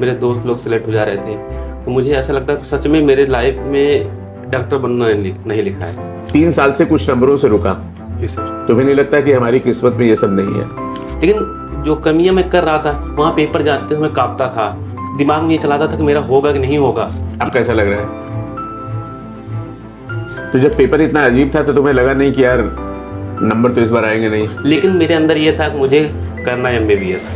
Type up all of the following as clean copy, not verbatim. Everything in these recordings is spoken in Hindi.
मेरे दोस्त लोग सेलेक्ट हो जा रहे थे, तो मुझे ऐसा लगता था सच में मेरे लाइफ में डॉक्टर बनना नहीं लिखा है। 3 साल से कुछ नंबरों से रुका। जी सर। तुम्हें नहीं लगता कि हमारी किस्मत में ये सब नहीं है? लेकिन जो कमियां मैं कर रहा था, वहाँ पेपर जाते समय कांपता था, दिमाग में ये चलाता था कि मेरा होगा कि नहीं होगा। अब कैसा लग रहा है? तो जब पेपर इतना अजीब था तो तुम्हें लगा नहीं कि यार नंबर तो इस बार आएंगे नहीं? लेकिन मेरे अंदर ये था कि मुझे करना है MBBS।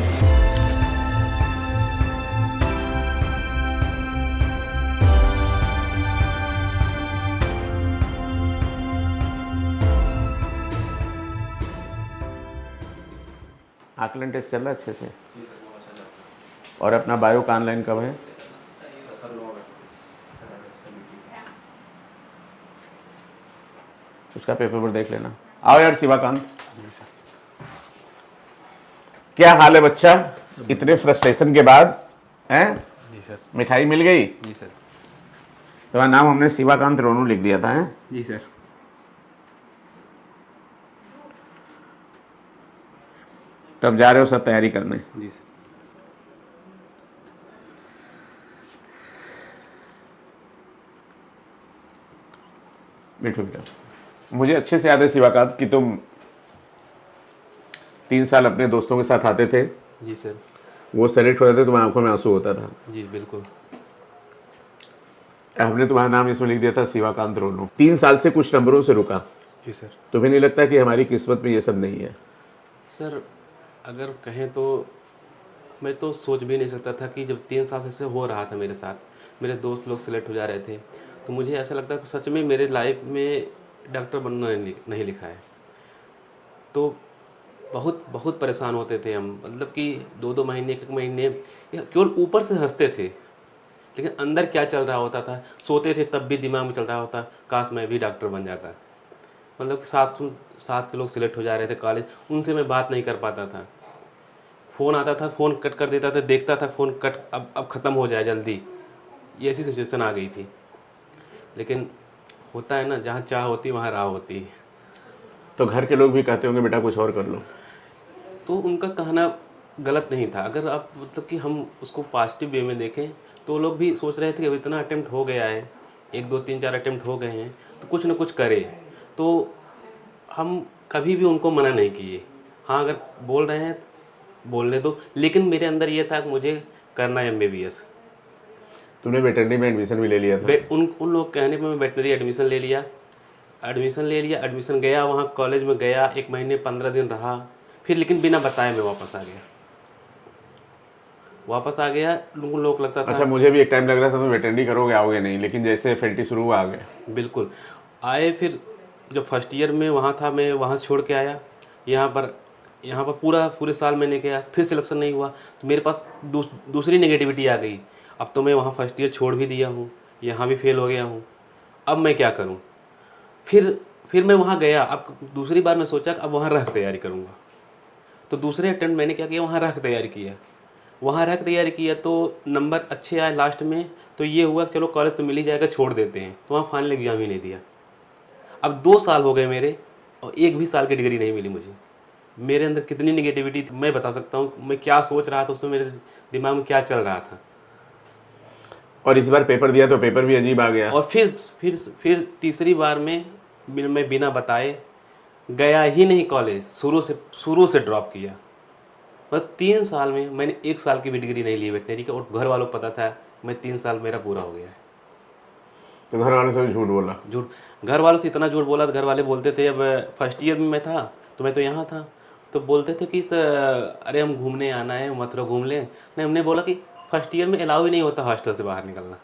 आकलन टेस्ट चल रहा है अच्छे से? और अपना बायो का ऑनलाइन कब है? उसका पेपर पर देख लेना। आओ यार शिवाकांत, क्या हाल है बच्चा? इतने फ्रस्ट्रेशन के बाद हैं? जी सर। मिठाई मिल गई? जी सर। तुम्हारा नाम हमने शिवाकांत रोनू लिख दिया था, हैं? जी सर। तब जा रहे हो सब तैयारी करने? जी सर। बैठो बेटा। मुझे अच्छे से याद है शिवाकांत कि तुम 3 साल अपने दोस्तों के साथ आते थे, जी सर। वो सेलेक्ट हो जाते, तुम्हारी आंखों में आंसू होता था। जी बिल्कुल। हमने तुम्हारा नाम इसमें लिख दिया था शिवाकांत रोनू। 3 साल से कुछ नंबरों से रुका। जी सर। तुम्हें नहीं लगता कि हमारी किस्मत में ये सब नहीं है? सर अगर कहें तो मैं तो सोच भी नहीं सकता था कि जब 3 साल से ऐसे हो रहा था मेरे साथ, मेरे दोस्त लोग सेलेक्ट हो जा रहे थे, तो मुझे ऐसा लगता था सच में मेरे लाइफ में डॉक्टर बनना नहीं लिखा है। तो बहुत बहुत परेशान होते थे हम, मतलब कि 2-2 महीने, 1-1 महीने या केवल ऊपर से हंसते थे, लेकिन अंदर क्या चल रहा होता था, सोते थे तब भी दिमाग में चल रहा होता काश मैं भी डॉक्टर बन जाता। मतलब कि साथ के लोग सिलेक्ट हो जा रहे थे कॉलेज, उनसे मैं बात नहीं कर पाता था। फ़ोन आता था, फ़ोन कट कर देता था, देखता था फ़ोन कट, अब ख़त्म हो जाए जल्दी, ये ऐसी सिचुएशन आ गई थी। लेकिन होता है ना, जहाँ चाह होती वहाँ राह होती। तो घर के लोग भी कहते होंगे बेटा कुछ और कर लो। तो उनका कहना गलत नहीं था, अगर आप मतलब कि हम उसको पॉजिटिव वे में देखें तो लोग भी सोच रहे थे कि अब इतना अटेम्प्ट हो गया है, 1 2 3 4 अटेम्प्ट हो गए हैं, तो कुछ ना कुछ करे। तो हम कभी भी उनको मना नहीं किए, हाँ अगर बोल रहे हैं तो बोलने दो, लेकिन मेरे अंदर ये था कि मुझे करना है MBBS। तुमने वेटरनरी में एडमिशन भी ले लिया था? उन लोग कहने पर मैं वेटनरी एडमिशन ले लिया। एडमिशन गया, वहाँ कॉलेज में गया, 1 महीने 15 दिन रहा, फिर लेकिन बिना बताए मैं वापस आ गया। लोगों को लगता था। अच्छा, मुझे भी एक टाइम लग रहा था तुम वेटरनरी करोगे, आओगे नहीं, लेकिन जैसे FLT शुरू हुआ आ गए। बिल्कुल आए। फिर जब फर्स्ट ईयर में वहाँ था, मैं वहाँ छोड़ के आया, यहाँ पर पूरे साल मैंने किया, फिर सिलेक्शन नहीं हुआ, तो मेरे पास दूसरी नेगेटिविटी आ गई। अब तो मैं वहाँ फर्स्ट ईयर छोड़ भी दिया हूँ, यहाँ भी फेल हो गया हूँ, अब मैं क्या करूँ? फिर मैं वहाँ गया, अब दूसरी बार मैं सोचा कि अब वहाँ रह तैयारी करूँगा। तो दूसरे अटेम्प्ट मैंने क्या किया, वहाँ रह तैयारी किया तो नंबर अच्छे आए लास्ट में, तो ये हुआ कि चलो कॉलेज तो मिल ही जाएगा, छोड़ देते हैं, तो वहाँ फाइनल एग्जाम ही नहीं दिया। अब 2 साल हो गए मेरे और 1 भी साल की डिग्री नहीं मिली मुझे। मेरे अंदर कितनी निगेटिविटी थी मैं बता सकता हूँ, मैं क्या सोच रहा था उसमें, मेरे दिमाग में क्या चल रहा था। और इस बार पेपर दिया तो पेपर भी अजीब आ गया। और फिर तीसरी बार में मैं बिना बताए गया ही नहीं कॉलेज, शुरू से ड्रॉप किया। बस 3 साल में मैंने 1 साल की भी डिग्री नहीं ली वेटनरी का, और घर वालों को पता था मैं 3 साल मेरा पूरा हो गया है। तो घर वालों से भी झूठ बोला? घर वालों से इतना झूठ बोला, तो घर वाले बोलते थे, अब फर्स्ट ईयर में मैं था तो मैं तो यहाँ था, तो बोलते थे कि अरे हम घूमने आना है, मथुरा घूम लें। नहीं, हमने बोला कि फर्स्ट ईयर में अलाउ ही नहीं होता हॉस्टल से बाहर निकलना,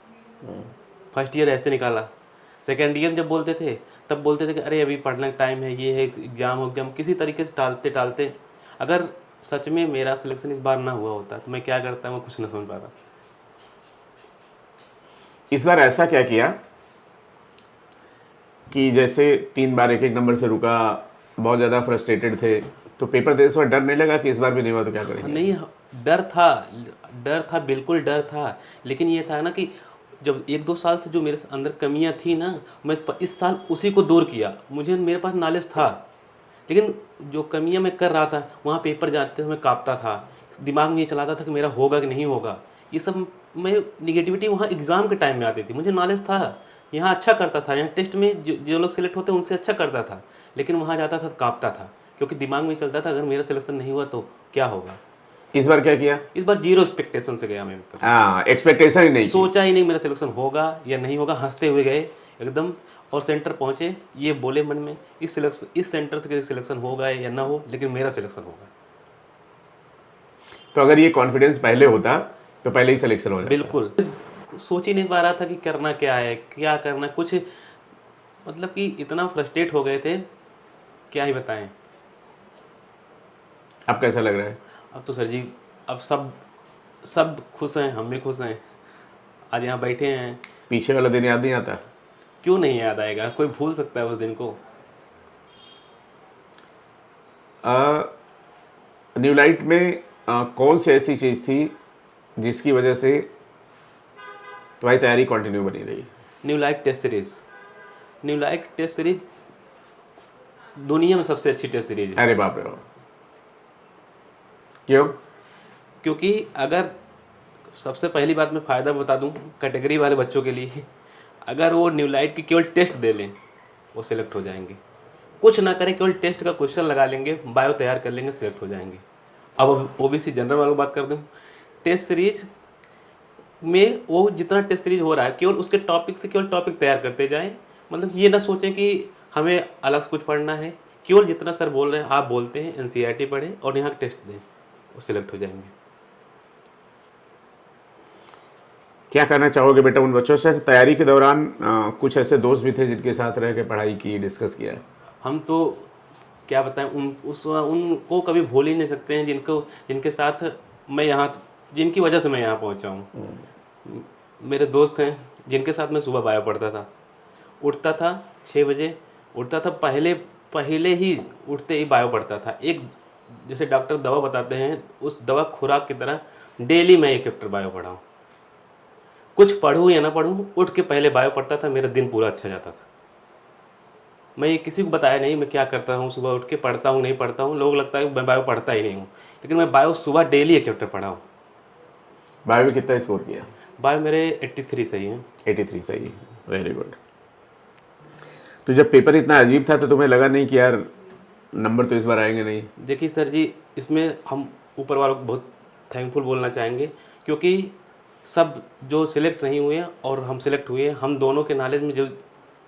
फर्स्ट ईयर ऐसे निकाला। सेकेंड ईयर जब बोलते थे तब बोलते थे कि अरे अभी पढ़ने का टाइम है, ये है एग्जाम, किसी तरीके से टालते अगर सच में मेरा सिलेक्शन इस बार ना हुआ होता तो मैं क्या करता, मैं कुछ नहीं समझ पाता। इस बार ऐसा क्या किया कि जैसे 3 बार 1-1 नंबर से रुका, बहुत ज़्यादा फ्रस्ट्रेटेड थे, तो पेपर देने से डर नहीं लगा कि इस बार भी नहीं हुआ तो क्या करेंगे? नहीं, डर था, बिल्कुल डर था, लेकिन ये था ना कि जब 1-2 साल से जो मेरे अंदर कमियां थी ना, मैं इस साल उसी को दूर किया। मेरे पास नॉलेज था, लेकिन जो कमियां मैं कर रहा था, वहाँ पेपर जाते समय कांपता था, दिमाग में ये चलाता था कि मेरा होगा कि नहीं होगा। ये सब मैं निगेटिविटी वहाँ एग्ज़ाम के टाइम में आती थी। मुझे नॉलेज था, यहाँ अच्छा करता था, यहाँ टेस्ट में जो लोग सेलेक्ट होते हैं उनसे अच्छा करता था, लेकिन वहाँ जाता था तो काँपता था, क्योंकि दिमाग में चलता था अगर मेरा सिलेक्शन नहीं हुआ तो क्या होगा। इस बार क्या किया? इस बार जीरो एक्सपेक्टेशन से गया मैं पेपर। हाँ, एक्सपेक्टेशन ही नहीं की। सोचा ही नहीं मेरा सिलेक्शन होगा या नहीं होगा, हंसते हुए गए एकदम, और सेंटर पहुँचे, ये बोले मन में इस सेंटर से सिलेक्शन होगा या ना हो, लेकिन मेरा सिलेक्शन होगा। तो अगर ये कॉन्फिडेंस पहले होता तो पहले ही सिलेक्शन हो जाता। बिल्कुल, सोच ही नहीं पा रहा था कि करना क्या है, क्या करना, कुछ मतलब कि इतना फ्रस्ट्रेट हो गए थे, क्या ही बताएं। अब कैसा लग रहा है? अब तो सर जी, अब सब खुश हैं, हम भी खुश हैं, आज यहाँ बैठे हैं। पीछे वाला दिन याद नहीं आता? क्यों नहीं याद आएगा, कोई भूल सकता है उस दिन को। न्यू लाइट में कौन सी ऐसी चीज़ थी जिसकी वजह से तुम्हारी तैयारी कंटिन्यू बनी रही? New light test series, new light test series दुनिया में सबसे अच्छी टेस्ट सीरीज है। अरे बाप रे बाप! क्यों? क्योंकि अगर सबसे पहली बात मैं फ़ायदा बता दूं कैटेगरी वाले बच्चों के लिए, अगर वो न्यू लाइट की केवल टेस्ट दे लें वो सिलेक्ट हो जाएंगे, कुछ ना करें, केवल टेस्ट का क्वेश्चन लगा लेंगे, बायो तैयार कर लेंगे, सिलेक्ट हो जाएंगे। अब ओबीसी जनरल वालों की बात कर दूं, टेस्ट सीरीज में वो जितना टेस्ट सीरीज हो रहा है केवल उसके टॉपिक से केवल टॉपिक तैयार करते जाएं, मतलब ये ना सोचें कि हमें अलग से कुछ पढ़ना है, केवल जितना सर बोल रहे हैं आप बोलते हैं एनसीईआरटी पढ़ें और यहाँ टेस्ट दें, वो सिलेक्ट हो जाएंगे। क्या कहना चाहोगे बेटा उन बच्चों से? तैयारी के दौरान कुछ ऐसे दोस्त भी थे जिनके साथ रह के पढ़ाई की, डिस्कस किया है? हम तो क्या बताएं, उनको कभी भूल ही नहीं सकते हैं जिनके साथ मैं यहाँ, जिनकी वजह से मैं यहाँ पहुँचा हूँ। मेरे दोस्त हैं जिनके साथ मैं सुबह बायो पढ़ता था, उठता था 6 बजे, उठता था, पहले ही उठते ही बायो पढ़ता था। एक जैसे डॉक्टर दवा बताते हैं उस दवा खुराक की तरह डेली मैं एक चैप्टर बायो पढ़ा हूँ। कुछ पढ़ूँ या ना पढ़ूँ, उठ के पहले बायो पढ़ता था, मेरा दिन पूरा अच्छा जाता था। मैं ये किसी को बताया नहीं मैं क्या करता हूँ, सुबह उठ के पढ़ता हूँ नहीं पढ़ता हूँ, लोग लगता है मैं बायो पढ़ता ही नहीं हूँ, लेकिन मैं बायो सुबह डेली एक चैप्टर पढ़ा हूँ। बायो में कितना स्कोर किया? बायो मेरे 83 सही है। 83 सही है, वेरी गुड। तो जब पेपर इतना अजीब था तो तुम्हें लगा नहीं कि यार नंबर तो इस बार आएंगे नहीं? देखिए सर जी, इसमें हम ऊपर वालों को बहुत थैंकफुल बोलना चाहेंगे, क्योंकि सब जो सिलेक्ट नहीं हुए और हम सिलेक्ट हुए, हम दोनों के नॉलेज में जो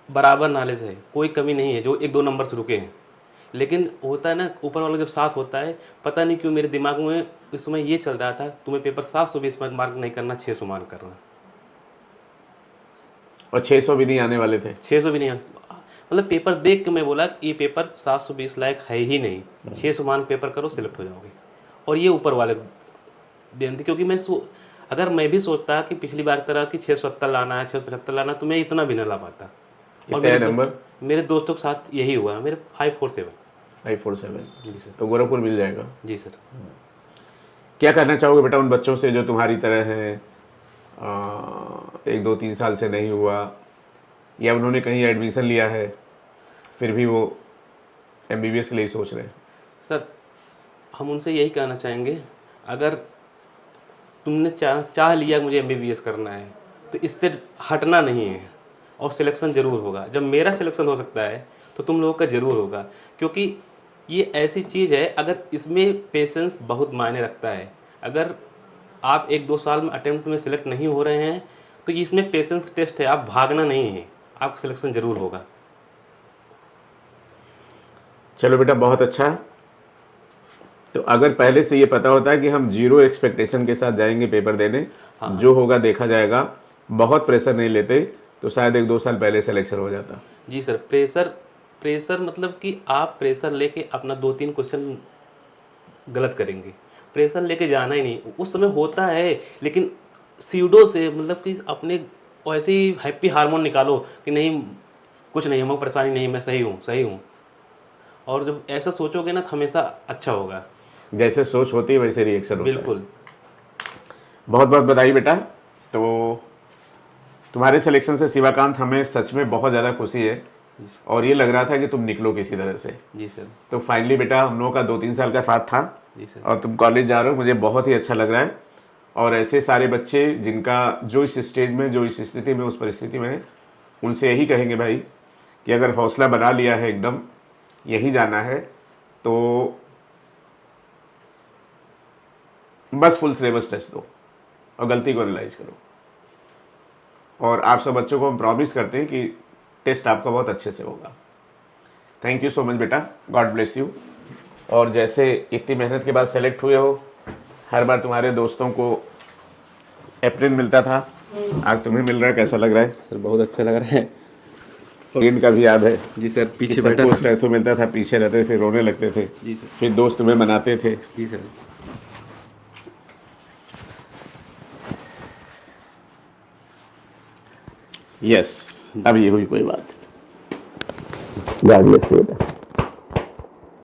बराबर नॉलेज है, कोई कमी नहीं है, जो 1-2 नंबर से रुके हैं। लेकिन होता है ना, ऊपर वाला जब साथ होता है, पता नहीं क्यों मेरे दिमाग में इस समय ये चल रहा था, तुम्हें पेपर 720 मार्क नहीं करना, 600 मार्क करना। और 600 भी नहीं आने वाले थे? 600 भी नहीं, मतलब पेपर देख के मैं बोला कि ये पेपर 720 लायक है ही नहीं, 600 मार्क पेपर करो सिलेक्ट हो जाओगे। और ये ऊपर वाले देन थी, क्योंकि अगर मैं भी सोचता कि पिछली बार तरह कि 670 लाना है, 675 लाना, तो मैं इतना भी ना ला पाता। और कितने नंबर? मेरे दोस्तों के साथ यही हुआ, मेरे 547। 547? जी सर। तो गोरखपुर मिल जाएगा? जी सर। क्या कहना चाहोगे बेटा उन बच्चों से जो तुम्हारी तरह हैं, 1-2-3 साल से नहीं हुआ, या उन्होंने कहीं एडमिशन लिया है फिर भी वो एमबीबीएस के लिए सोच रहे हैं? सर हम उनसे यही कहना चाहेंगे, अगर तुमने चाह लिया मुझे एमबीबीएस करना है तो इससे हटना नहीं है, और सिलेक्शन ज़रूर होगा। जब मेरा सिलेक्शन हो सकता है तो तुम लोगों का ज़रूर होगा, क्योंकि ये ऐसी चीज़ है, अगर इसमें पेशेंस बहुत मायने रखता है। अगर आप 1-2 साल में अटेम्प्ट में सिलेक्ट नहीं हो रहे हैं तो ये इसमें पेशेंस टेस्ट है, आप भागना नहीं है, आपका सिलेक्शन ज़रूर होगा। चलो बेटा, बहुत अच्छा। तो अगर पहले से ये पता होता है कि हम जीरो एक्सपेक्टेशन के साथ जाएंगे पेपर देने, जो होगा देखा जाएगा, बहुत प्रेशर नहीं लेते, तो शायद 1-2 साल पहले सिलेक्शन हो जाता। जी सर, प्रेशर मतलब कि आप प्रेशर लेके अपना 2-3 क्वेश्चन गलत करेंगे, प्रेशर लेके जाना ही नहीं। उस समय होता है, लेकिन सीडो से मतलब कि अपने ऐसे ही हैप्पी हार्मोन निकालो कि नहीं कुछ नहीं, हमको परेशानी नहीं, मैं सही हूँ। और जब ऐसा सोचोगे ना तो हमेशा अच्छा होगा। जैसे सोच होती है वैसे रिएक्शन होता है। बिल्कुल। बहुत बहुत बधाई बेटा। तो तुम्हारे सिलेक्शन से शिवाकांत, हमें सच में बहुत ज़्यादा खुशी है, और ये लग रहा था कि तुम निकलो किसी तरह से। जी सर। तो फाइनली बेटा हम लोगों का 2-3 साल का साथ था, जी सर। और तुम कॉलेज जा रहे हो, मुझे बहुत ही अच्छा लग रहा है। और ऐसे सारे बच्चे जिनका जो इस स्टेज में, जो इस स्थिति में, उस परिस्थिति में है, उनसे यही कहेंगे भाई कि अगर हौसला बना लिया है, एकदम यही जाना है, तो बस फुल सिलेबस टेस्ट दो और गलती को एनालाइज करो। और आप सब बच्चों को हम प्रॉमिस करते हैं कि टेस्ट आपका बहुत अच्छे से होगा। थैंक यू सो मच बेटा, गॉड ब्लेस यू। और जैसे इतनी मेहनत के बाद सेलेक्ट हुए हो, हर बार तुम्हारे दोस्तों को एप्रिल मिलता था, आज तुम्हें मिल रहा है, कैसा लग रहा है? सर बहुत अच्छा लग रहा है। इनका भी याद है जी सर, पीछे कि बैठा सबको स्टैथू मिलता था, पीछे रहते थे, फिर रोने लगते थे, जी सर। फिर दोस्त तुम्हें मनाते थे। जी सर। यस, अब ये हुई कोई बात। गॉड ब्लेस यू बेटा।